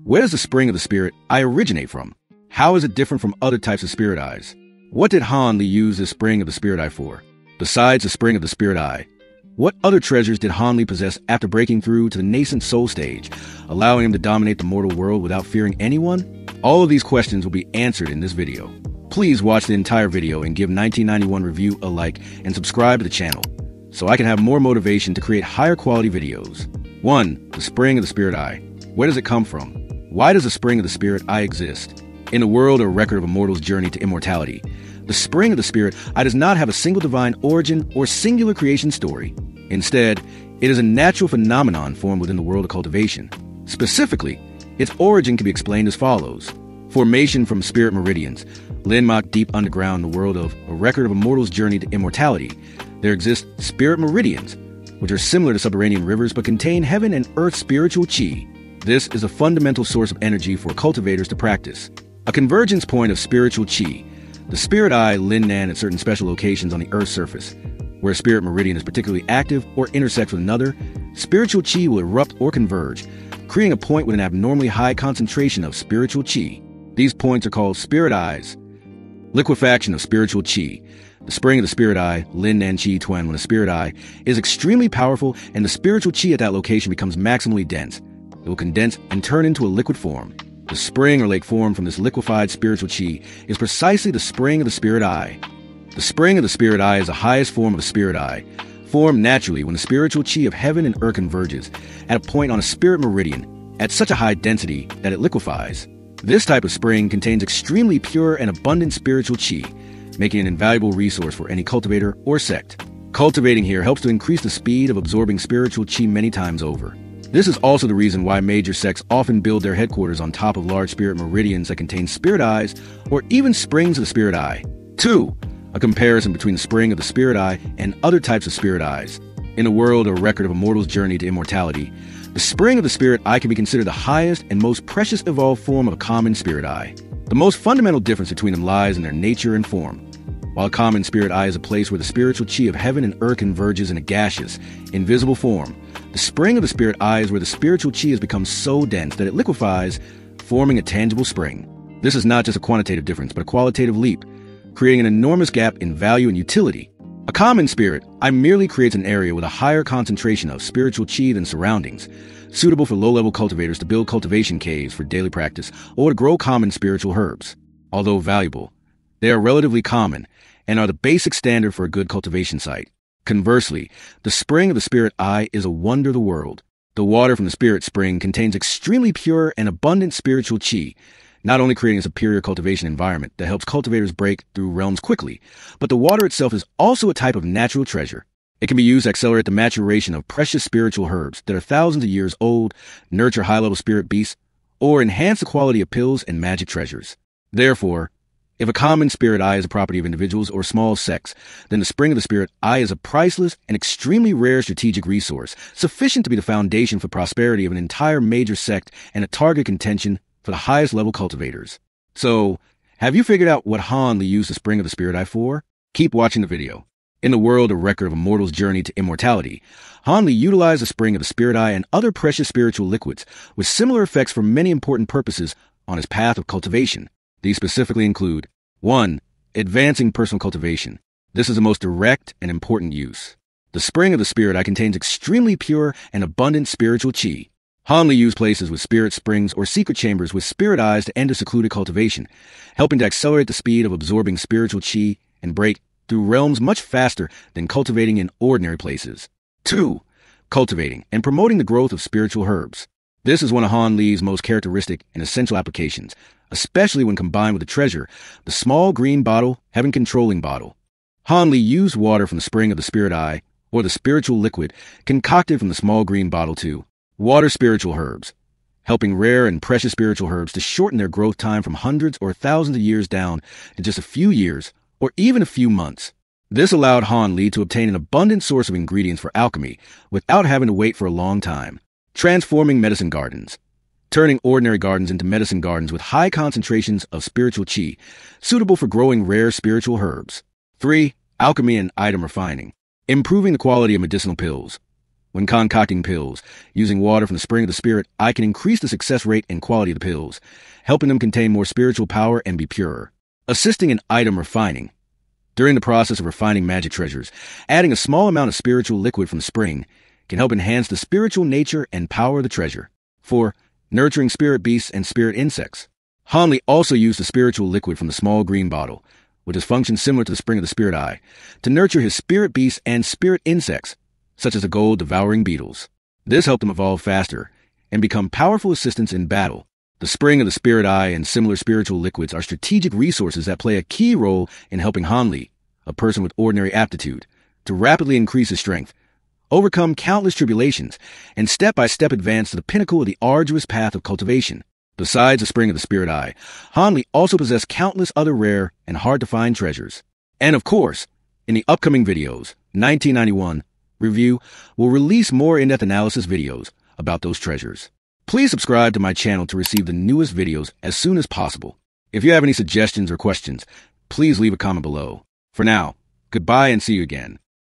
Where does the spring of the spirit eye originate from? How is it different from other types of spirit eyes? What did Han Li use the spring of the spirit eye for? Besides the spring of the spirit eye, what other treasures did Han Li possess after breaking through to the nascent soul stage, allowing him to dominate the mortal world without fearing anyone? All of these questions will be answered in this video. Please watch the entire video and give 1991 Review a like and subscribe to the channel, so I can have more motivation to create higher quality videos. 1. The spring of the spirit eye. Where does it come from? Why does the spring of the spirit eye exist? In a world or record of a mortal's journey to immortality, the spring of the spirit eye does not have a single divine origin or singular creation story. Instead, it is a natural phenomenon formed within the world of cultivation. Specifically, its origin can be explained as follows. Formation from spirit meridians. Landmarked deep underground in the world of a record of a mortal's journey to immortality, there exist spirit meridians, which are similar to subterranean rivers but contain heaven and earth spiritual chi. This is a fundamental source of energy for cultivators to practice. A convergence point of spiritual chi. The spirit eye Lin Nan at certain special locations on the Earth's surface, where a spirit meridian is particularly active or intersects with another, spiritual chi will erupt or converge, creating a point with an abnormally high concentration of spiritual chi. These points are called spirit eyes. Liquefaction of spiritual chi. The spring of the spirit eye, Lin Nan Chi Tuan, when a spirit eye is extremely powerful and the spiritual chi at that location becomes maximally dense, it will condense and turn into a liquid form. The spring or lake formed from this liquefied spiritual chi is precisely the spring of the spirit eye. The spring of the spirit eye is the highest form of a spirit eye, formed naturally when the spiritual chi of heaven and earth converges at a point on a spirit meridian at such a high density that it liquefies. This type of spring contains extremely pure and abundant spiritual chi, making it an invaluable resource for any cultivator or sect. Cultivating here helps to increase the speed of absorbing spiritual chi many times over. This is also the reason why major sects often build their headquarters on top of large spirit meridians that contain spirit eyes or even springs of the spirit eye. 2. A comparison between the spring of the spirit eye and other types of spirit eyes. In a world or record of a mortal's journey to immortality, the spring of the spirit eye can be considered the highest and most precious evolved form of a common spirit eye. The most fundamental difference between them lies in their nature and form. While a common spirit eye is a place where the spiritual chi of heaven and earth converges in a gaseous, invisible form, the spring of the spirit eye is where the spiritual chi has become so dense that it liquefies, forming a tangible spring. This is not just a quantitative difference, but a qualitative leap, creating an enormous gap in value and utility. A common spirit eye merely creates an area with a higher concentration of spiritual chi than surroundings, suitable for low-level cultivators to build cultivation caves for daily practice or to grow common spiritual herbs. Although valuable, they are relatively common and are the basic standard for a good cultivation site. Conversely, the spring of the spirit eye is a wonder of the world. The water from the spirit spring contains extremely pure and abundant spiritual chi, not only creating a superior cultivation environment that helps cultivators break through realms quickly, but the water itself is also a type of natural treasure. It can be used to accelerate the maturation of precious spiritual herbs that are thousands of years old, nurture high-level spirit beasts, or enhance the quality of pills and magic treasures. Therefore, if a common spirit eye is a property of individuals or small sects, then the spring of the spirit eye is a priceless and extremely rare strategic resource, sufficient to be the foundation for prosperity of an entire major sect and a target contention for the highest level cultivators. So, have you figured out what Han Li used the spring of the spirit eye for? Keep watching the video. In the world or record of a mortal's journey to immortality, Han Li utilized the spring of the spirit eye and other precious spiritual liquids with similar effects for many important purposes on his path of cultivation. These specifically include 1. Advancing personal cultivation. This is the most direct and important use. The spring of the spirit eye contains extremely pure and abundant spiritual chi. Han Li used places with spirit springs or secret chambers with spirit eyes to enter secluded cultivation, helping to accelerate the speed of absorbing spiritual chi and break through realms much faster than cultivating in ordinary places. 2. Cultivating and promoting the growth of spiritual herbs. This is one of Han Li's most characteristic and essential applications, especially when combined with the treasure, the small green bottle, heaven controlling bottle. Han Li used water from the spring of the spirit eye, or the spiritual liquid, concocted from the small green bottle to water spiritual herbs, helping rare and precious spiritual herbs to shorten their growth time from hundreds or thousands of years down to just a few years or even a few months. This allowed Han Li to obtain an abundant source of ingredients for alchemy without having to wait for a long time. Transforming medicine gardens. Turning ordinary gardens into medicine gardens with high concentrations of spiritual chi, suitable for growing rare spiritual herbs. 3. Alchemy and item refining. Improving the quality of medicinal pills. When concocting pills, using water from the spring of the spirit, I can increase the success rate and quality of the pills, helping them contain more spiritual power and be purer. Assisting in item refining. During the process of refining magic treasures, adding a small amount of spiritual liquid from the spring can help enhance the spiritual nature and power of the treasure. 4. Nurturing spirit beasts and spirit insects. Hanli also used the spiritual liquid from the small green bottle, which has functioned similar to the spring of the spirit eye, to nurture his spirit beasts and spirit insects, such as the gold-devouring beetles. This helped them evolve faster and become powerful assistants in battle. The spring of the spirit eye and similar spiritual liquids are strategic resources that play a key role in helping Hanli, a person with ordinary aptitude, to rapidly increase his strength, overcome countless tribulations, and step-by-step advance to the pinnacle of the arduous path of cultivation. Besides the spring of the spirit eye, Hanli also possessed countless other rare and hard-to-find treasures. And of course, in the upcoming videos, 1991 Review will release more in-depth analysis videos about those treasures. Please subscribe to my channel to receive the newest videos as soon as possible. If you have any suggestions or questions, please leave a comment below. For now, goodbye and see you again.